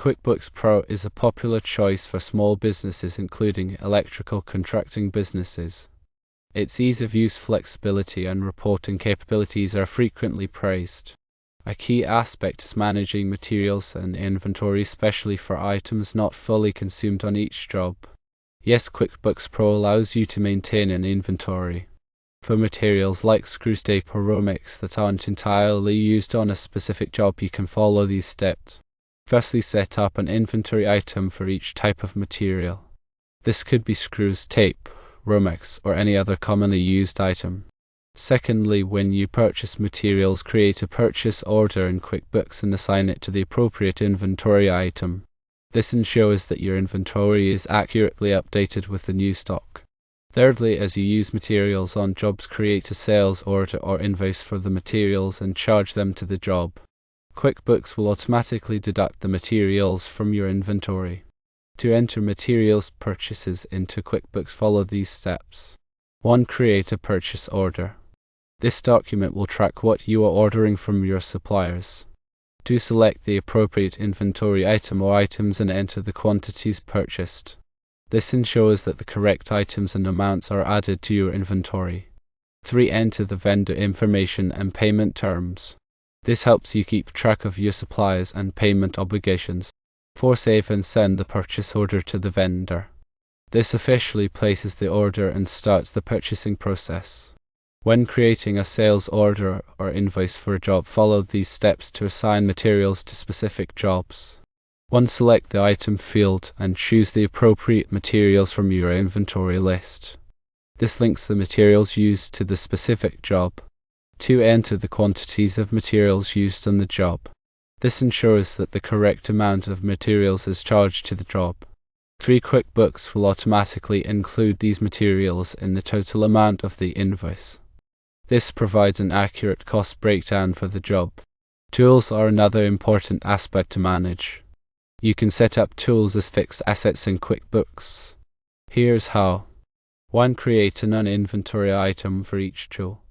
QuickBooks Pro is a popular choice for small businesses including electrical contracting businesses. Its ease of use, flexibility, and reporting capabilities are frequently praised. A key aspect is managing materials and inventory, especially for items not fully consumed on each job. Yes, QuickBooks Pro allows you to maintain an inventory. For materials like screws, tape, or Romex that aren't entirely used on a specific job, you can follow these steps. Firstly, set up an inventory item for each type of material. This could be screws, tape, Romex, or any other commonly used item. Secondly, when you purchase materials, create a purchase order in QuickBooks and assign it to the appropriate inventory item. This ensures that your inventory is accurately updated with the new stock. Thirdly, as you use materials on jobs, create a sales order or invoice for the materials and charge them to the job. QuickBooks will automatically deduct the materials from your inventory. To enter materials purchases into QuickBooks, follow these steps. 1. Create a purchase order. This document will track what you are ordering from your suppliers. 2. Select the appropriate inventory item or items and enter the quantities purchased. This ensures that the correct items and amounts are added to your inventory. 3. Enter the vendor information and payment terms. This helps you keep track of your suppliers and payment obligations. 4. Save and send the purchase order to the vendor. This officially places the order and starts the purchasing process. When creating a sales order or invoice for a job, follow these steps to assign materials to specific jobs. 1. Select the item field and choose the appropriate materials from your inventory list. This links the materials used to the specific job. 2. Enter the quantities of materials used on the job. This ensures that the correct amount of materials is charged to the job. 3. QuickBooks will automatically include these materials in the total amount of the invoice. This provides an accurate cost breakdown for the job. Tools are another important aspect to manage. You can set up tools as fixed assets in QuickBooks. Here's how. 1. Create an inventory item for each tool.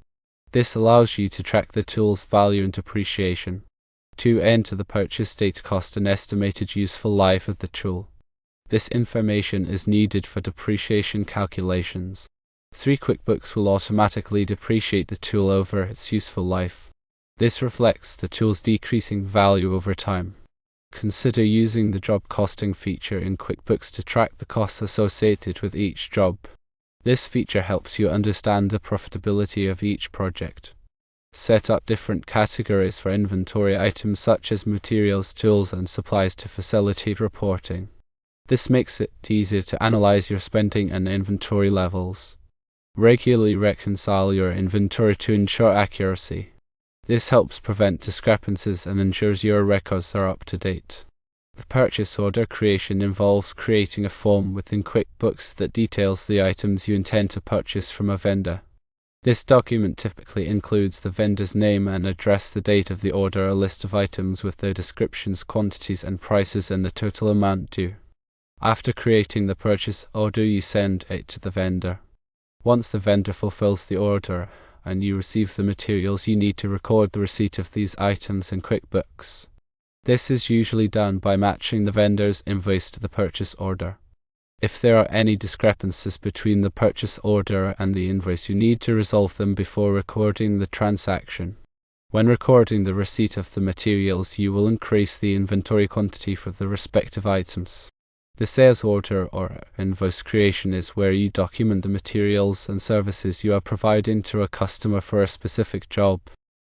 This allows you to track the tool's value and depreciation. 2. Enter the purchase date, cost, and estimated useful life of the tool. This information is needed for depreciation calculations. 3. QuickBooks will automatically depreciate the tool over its useful life. This reflects the tool's decreasing value over time. Consider using the job costing feature in QuickBooks to track the costs associated with each job. This feature helps you understand the profitability of each project. Set up different categories for inventory items such as materials, tools, and supplies to facilitate reporting. This makes it easier to analyze your spending and inventory levels. Regularly reconcile your inventory to ensure accuracy. This helps prevent discrepancies and ensures your records are up to date. The purchase order creation involves creating a form within QuickBooks that details the items you intend to purchase from a vendor. This document typically includes the vendor's name and address, the date of the order, a list of items with their descriptions, quantities, and prices, and the total amount due. After creating the purchase order, you send it to the vendor. Once the vendor fulfills the order and you receive the materials, you need to record the receipt of these items in QuickBooks. This is usually done by matching the vendor's invoice to the purchase order. If there are any discrepancies between the purchase order and the invoice, you need to resolve them before recording the transaction. When recording the receipt of the materials, you will increase the inventory quantity for the respective items. The sales order or invoice creation is where you document the materials and services you are providing to a customer for a specific job.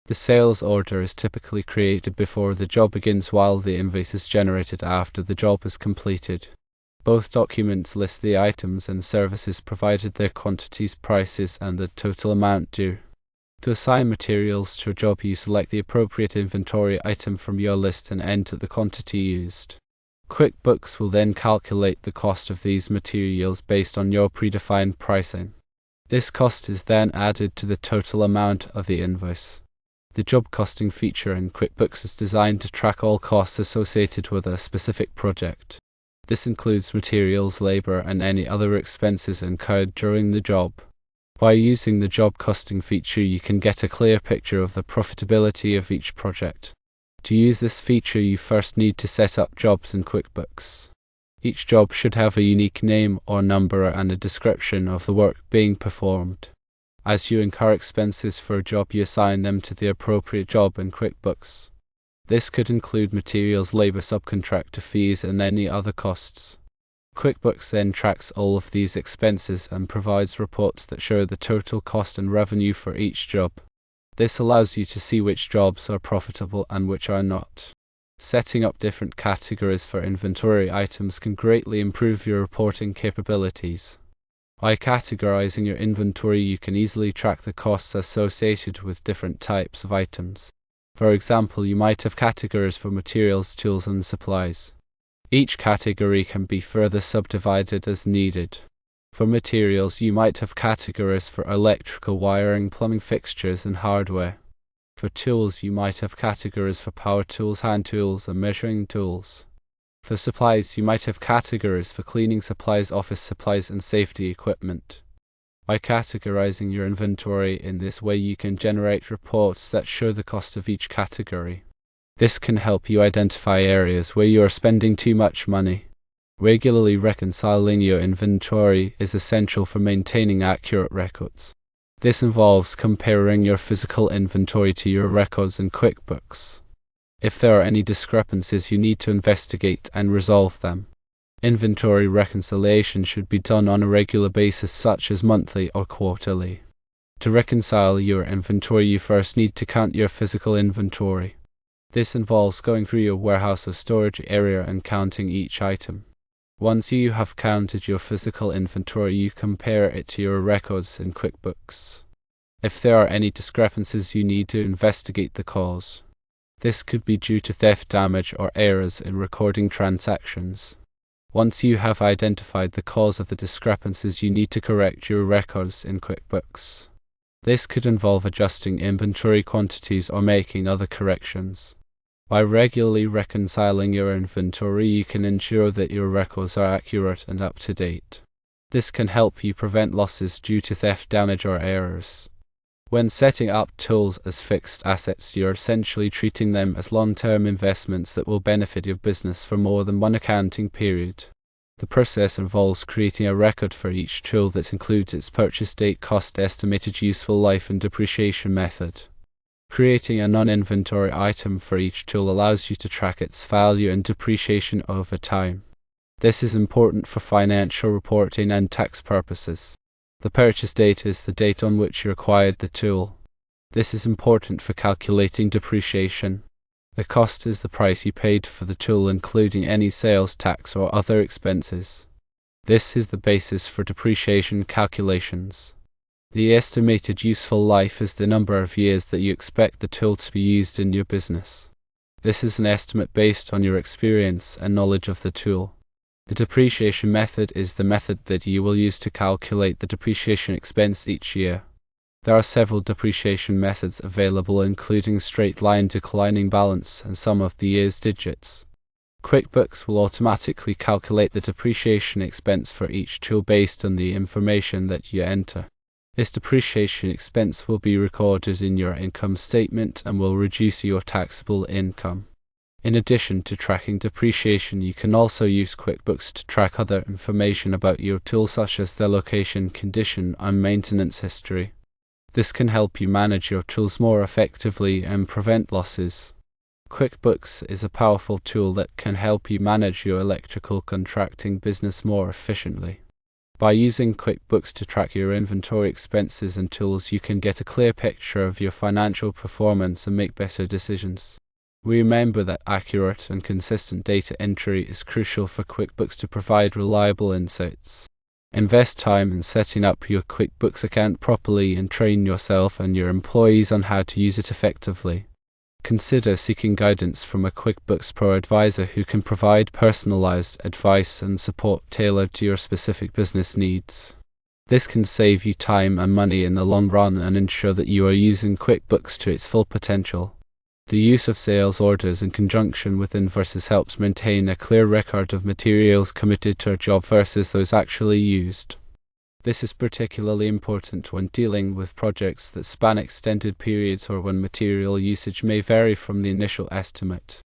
The sales order is typically created before the job begins, while the invoice is generated after the job is completed. Both documents list the items and services provided, their quantities, prices, and the total amount due. To assign materials to a job, you select the appropriate inventory item from your list and enter the quantity used. QuickBooks will then calculate the cost of these materials based on your predefined pricing. This cost is then added to the total amount of the invoice. The job costing feature in QuickBooks is designed to track all costs associated with a specific project. This includes materials, labor, and any other expenses incurred during the job. By using the job costing feature, you can get a clear picture of the profitability of each project. To use this feature, you first need to set up jobs in QuickBooks. Each job should have a unique name or number and a description of the work being performed. As you incur expenses for a job, you assign them to the appropriate job in QuickBooks. This could include materials, labor, subcontractor fees, and any other costs. QuickBooks then tracks all of these expenses and provides reports that show the total cost and revenue for each job. This allows you to see which jobs are profitable and which are not. Setting up different categories for inventory items can greatly improve your reporting capabilities. By categorizing your inventory, you can easily track the costs associated with different types of items. For example, you might have categories for materials, tools, and supplies. Each category can be further subdivided as needed. For materials, you might have categories for electrical wiring, plumbing fixtures, and hardware. For tools, you might have categories for power tools, hand tools, and measuring tools. For supplies, you might have categories for cleaning supplies, office supplies, and safety equipment. By categorizing your inventory in this way, you can generate reports that show the cost of each category. This can help you identify areas where you are spending too much money. Regularly reconciling your inventory is essential for maintaining accurate records. This involves comparing your physical inventory to your records in QuickBooks. If there are any discrepancies, you need to investigate and resolve them. Inventory reconciliation should be done on a regular basis, such as monthly or quarterly. To reconcile your inventory, you first need to count your physical inventory. This involves going through your warehouse or storage area and counting each item. Once you have counted your physical inventory, you compare it to your records in QuickBooks. If there are any discrepancies, you need to investigate the cause. This could be due to theft, damage, or errors in recording transactions. Once you have identified the cause of the discrepancies, you need to correct your records in QuickBooks. This could involve adjusting inventory quantities or making other corrections. By regularly reconciling your inventory, you can ensure that your records are accurate and up to date. This can help you prevent losses due to theft, damage, or errors. When setting up tools as fixed assets, you're essentially treating them as long-term investments that will benefit your business for more than one accounting period. The process involves creating a record for each tool that includes its purchase date, cost, estimated useful life, and depreciation method. Creating a non-inventory item for each tool allows you to track its value and depreciation over time. This is important for financial reporting and tax purposes. The purchase date is the date on which you acquired the tool. This is important for calculating depreciation. The cost is the price you paid for the tool, including any sales tax or other expenses. This is the basis for depreciation calculations. The estimated useful life is the number of years that you expect the tool to be used in your business. This is an estimate based on your experience and knowledge of the tool. The depreciation method is the method that you will use to calculate the depreciation expense each year. There are several depreciation methods available, including straight line, declining balance, and sum of the year's digits. QuickBooks will automatically calculate the depreciation expense for each tool based on the information that you enter. This depreciation expense will be recorded in your income statement and will reduce your taxable income. In addition to tracking depreciation, you can also use QuickBooks to track other information about your tool, such as their location, condition, and maintenance history. This can help you manage your tools more effectively and prevent losses. QuickBooks is a powerful tool that can help you manage your electrical contracting business more efficiently. By using QuickBooks to track your inventory, expenses, and tools, you can get a clear picture of your financial performance and make better decisions. Remember that accurate and consistent data entry is crucial for QuickBooks to provide reliable insights. Invest time in setting up your QuickBooks account properly and train yourself and your employees on how to use it effectively. Consider seeking guidance from a QuickBooks Pro advisor who can provide personalized advice and support tailored to your specific business needs. This can save you time and money in the long run and ensure that you are using QuickBooks to its full potential. The use of sales orders in conjunction with invoices helps maintain a clear record of materials committed to a job versus those actually used. This is particularly important when dealing with projects that span extended periods or when material usage may vary from the initial estimate.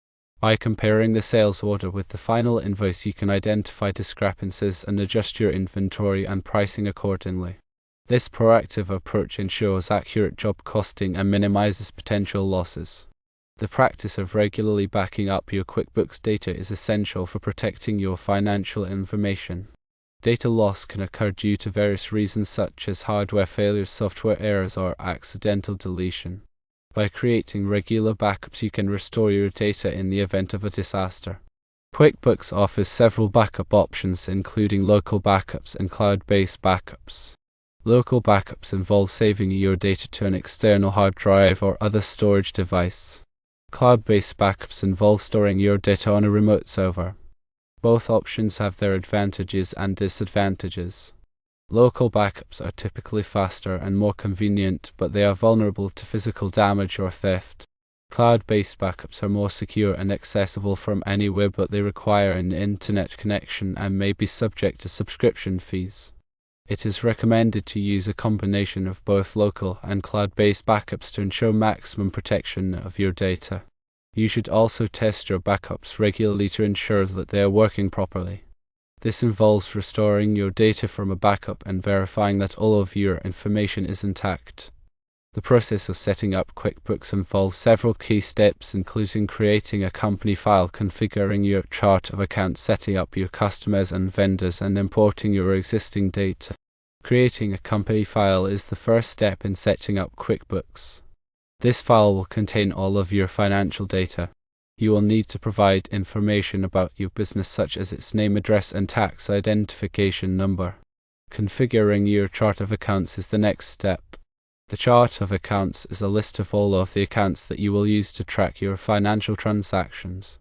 By comparing the sales order with the final invoice, you can identify discrepancies and adjust your inventory and pricing accordingly. This proactive approach ensures accurate job costing and minimizes potential losses. The practice of regularly backing up your QuickBooks data is essential for protecting your financial information. Data loss can occur due to various reasons such as hardware failures, software errors, or accidental deletion. By creating regular backups, you can restore your data in the event of a disaster. QuickBooks offers several backup options, including local backups and cloud-based backups. Local backups involve saving your data to an external hard drive or other storage device. Cloud-based backups involve storing your data on a remote server. Both options have their advantages and disadvantages. Local backups are typically faster and more convenient, but they are vulnerable to physical damage or theft. Cloud-based backups are more secure and accessible from anywhere, but they require an internet connection and may be subject to subscription fees. It is recommended to use a combination of both local and cloud-based backups to ensure maximum protection of your data. You should also test your backups regularly to ensure that they are working properly. This involves restoring your data from a backup and verifying that all of your information is intact. The process of setting up QuickBooks involves several key steps, including creating a company file, configuring your chart of accounts, setting up your customers and vendors, and importing your existing data. Creating a company file is the first step in setting up QuickBooks. This file will contain all of your financial data. You will need to provide information about your business such as its name, address, and tax identification number. Configuring your chart of accounts is the next step. The chart of accounts is a list of all of the accounts that you will use to track your financial transactions.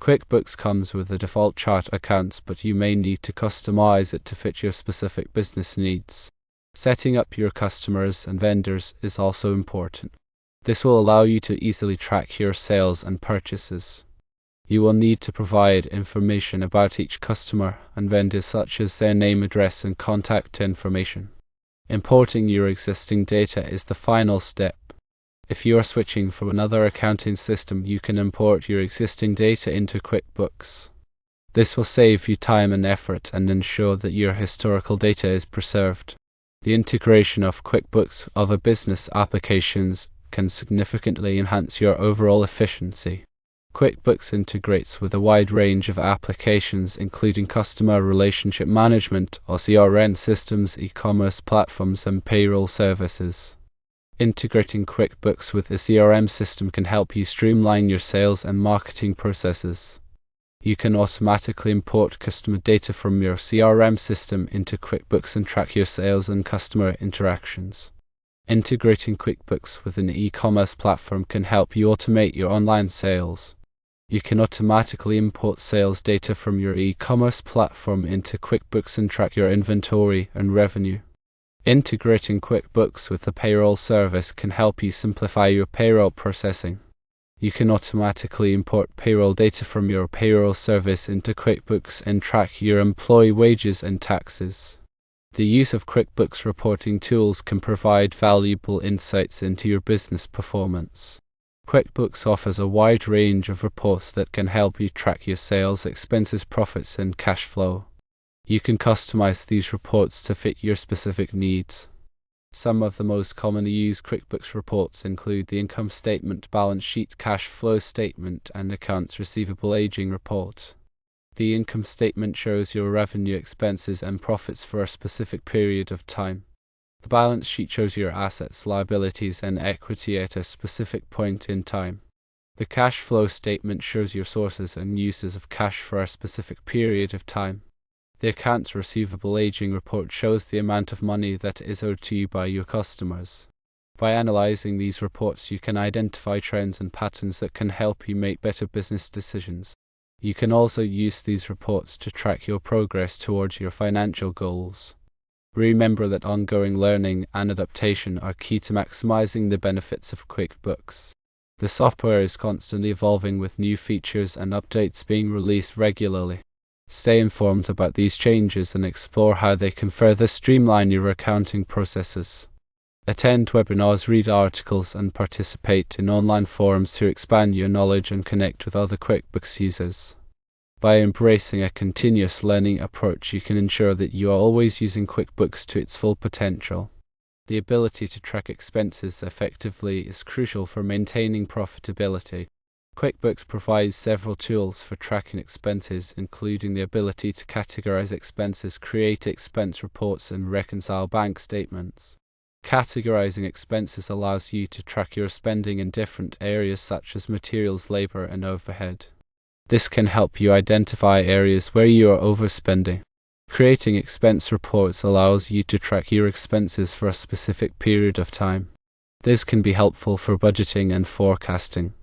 QuickBooks comes with a default chart of accounts, but you may need to customize it to fit your specific business needs. Setting up your customers and vendors is also important. This will allow you to easily track your sales and purchases. You will need to provide information about each customer and vendor such as their name, address, and contact information. Importing your existing data is the final step. If you are switching from another accounting system, you can import your existing data into QuickBooks. This will save you time and effort and ensure that your historical data is preserved. The integration of QuickBooks with other business applications can significantly enhance your overall efficiency. QuickBooks integrates with a wide range of applications, including customer relationship management or CRM systems, e-commerce platforms, and payroll services. Integrating QuickBooks with a CRM system can help you streamline your sales and marketing processes. You can automatically import customer data from your CRM system into QuickBooks and track your sales and customer interactions. Integrating QuickBooks with an e-commerce platform can help you automate your online sales. You can automatically import sales data from your e-commerce platform into QuickBooks and track your inventory and revenue. Integrating QuickBooks with the payroll service can help you simplify your payroll processing. You can automatically import payroll data from your payroll service into QuickBooks and track your employee wages and taxes. The use of QuickBooks reporting tools can provide valuable insights into your business performance. QuickBooks offers a wide range of reports that can help you track your sales, expenses, profits, and cash flow. You can customize these reports to fit your specific needs. Some of the most commonly used QuickBooks reports include the income statement, balance sheet, cash flow statement, and accounts receivable aging report. The income statement shows your revenue, expenses, and profits for a specific period of time. The balance sheet shows your assets, liabilities, and equity at a specific point in time. The cash flow statement shows your sources and uses of cash for a specific period of time. The accounts receivable aging report shows the amount of money that is owed to you by your customers. By analyzing these reports, you can identify trends and patterns that can help you make better business decisions. You can also use these reports to track your progress towards your financial goals. Remember that ongoing learning and adaptation are key to maximizing the benefits of QuickBooks. The software is constantly evolving with new features and updates being released regularly. Stay informed about these changes and explore how they can further streamline your accounting processes. Attend webinars, read articles, and participate in online forums to expand your knowledge and connect with other QuickBooks users. By embracing a continuous learning approach, you can ensure that you are always using QuickBooks to its full potential. The ability to track expenses effectively is crucial for maintaining profitability. QuickBooks provides several tools for tracking expenses, including the ability to categorize expenses, create expense reports, and reconcile bank statements. Categorizing expenses allows you to track your spending in different areas such as materials, labor, and overhead. This can help you identify areas where you are overspending. Creating expense reports allows you to track your expenses for a specific period of time. This can be helpful for budgeting and forecasting.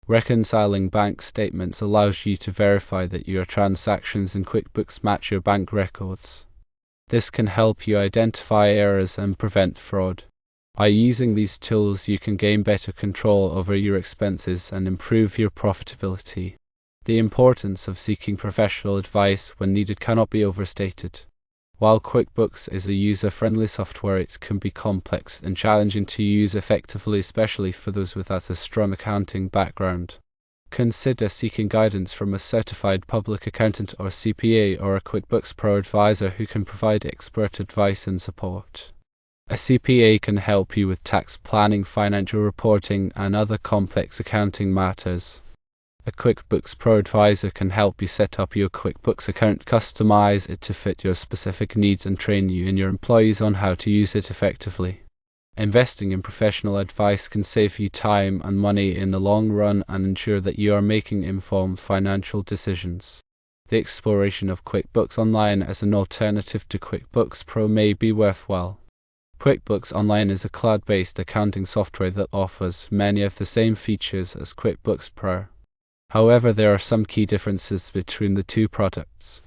Reconciling bank statements allows you to verify that your transactions in QuickBooks match your bank records. This can help you identify errors and prevent fraud. By using these tools, you can gain better control over your expenses and improve your profitability. The importance of seeking professional advice when needed cannot be overstated. While QuickBooks is a user-friendly software, it can be complex and challenging to use effectively, especially for those without a strong accounting background. Consider seeking guidance from a certified public accountant or CPA or a QuickBooks Pro advisor who can provide expert advice and support. A CPA can help you with tax planning, financial reporting, and other complex accounting matters. A QuickBooks Pro advisor can help you set up your QuickBooks account, customize it to fit your specific needs, and train you and your employees on how to use it effectively. Investing in professional advice can save you time and money in the long run and ensure that you are making informed financial decisions. The exploration of QuickBooks Online as an alternative to QuickBooks Pro may be worthwhile. QuickBooks Online is a cloud-based accounting software that offers many of the same features as QuickBooks Pro. However, there are some key differences between the two products.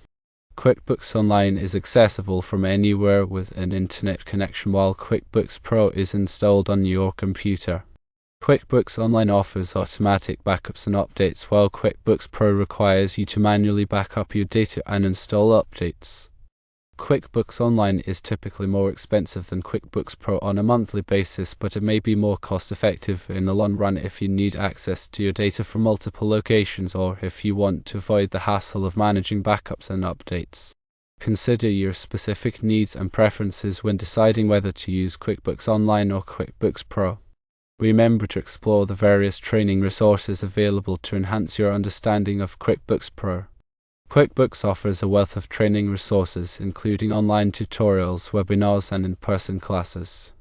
QuickBooks Online is accessible from anywhere with an internet connection, while QuickBooks Pro is installed on your computer. QuickBooks Online offers automatic backups and updates, while QuickBooks Pro requires you to manually back up your data and install updates. QuickBooks Online is typically more expensive than QuickBooks Pro on a monthly basis, but it may be more cost-effective in the long run if you need access to your data from multiple locations or if you want to avoid the hassle of managing backups and updates. Consider your specific needs and preferences when deciding whether to use QuickBooks Online or QuickBooks Pro. Remember to explore the various training resources available to enhance your understanding of QuickBooks Pro. QuickBooks offers a wealth of training resources, including online tutorials, webinars, and in-person classes.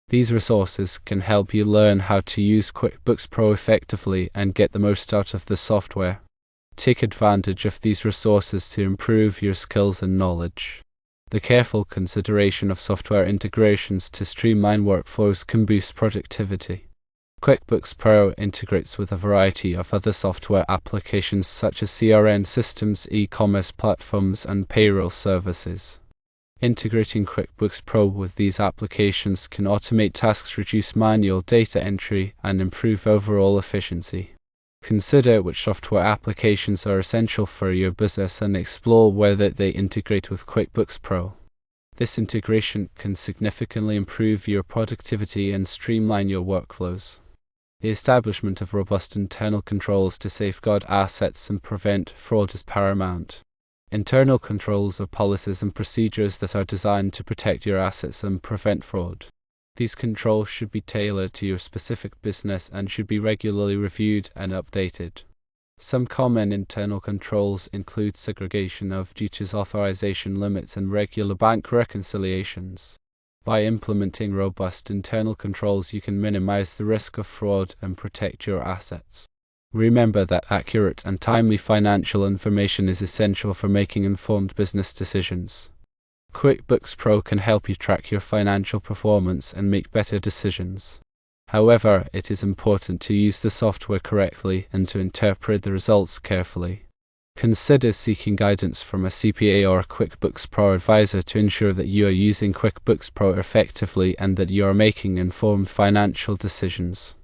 These resources can help you learn how to use QuickBooks Pro effectively and get the most out of the software. Take advantage of these resources to improve your skills and knowledge. The careful consideration of software integrations to streamline workflows can boost productivity. QuickBooks Pro integrates with a variety of other software applications such as CRM systems, e-commerce platforms, and payroll services. Integrating QuickBooks Pro with these applications can automate tasks, reduce manual data entry, and improve overall efficiency. Consider which software applications are essential for your business and explore whether they integrate with QuickBooks Pro. This integration can significantly improve your productivity and streamline your workflows. The establishment of robust internal controls to safeguard assets and prevent fraud is paramount. Internal controls are policies and procedures that are designed to protect your assets and prevent fraud. These controls should be tailored to your specific business and should be regularly reviewed and updated. Some common internal controls include segregation of duties, authorization limits, and regular bank reconciliations. By implementing robust internal controls, you can minimize the risk of fraud and protect your assets. Remember that accurate and timely financial information is essential for making informed business decisions. QuickBooks Pro can help you track your financial performance and make better decisions. However, it is important to use the software correctly and to interpret the results carefully. Consider seeking guidance from a CPA or a QuickBooks Pro advisor to ensure that you are using QuickBooks Pro effectively and that you are making informed financial decisions.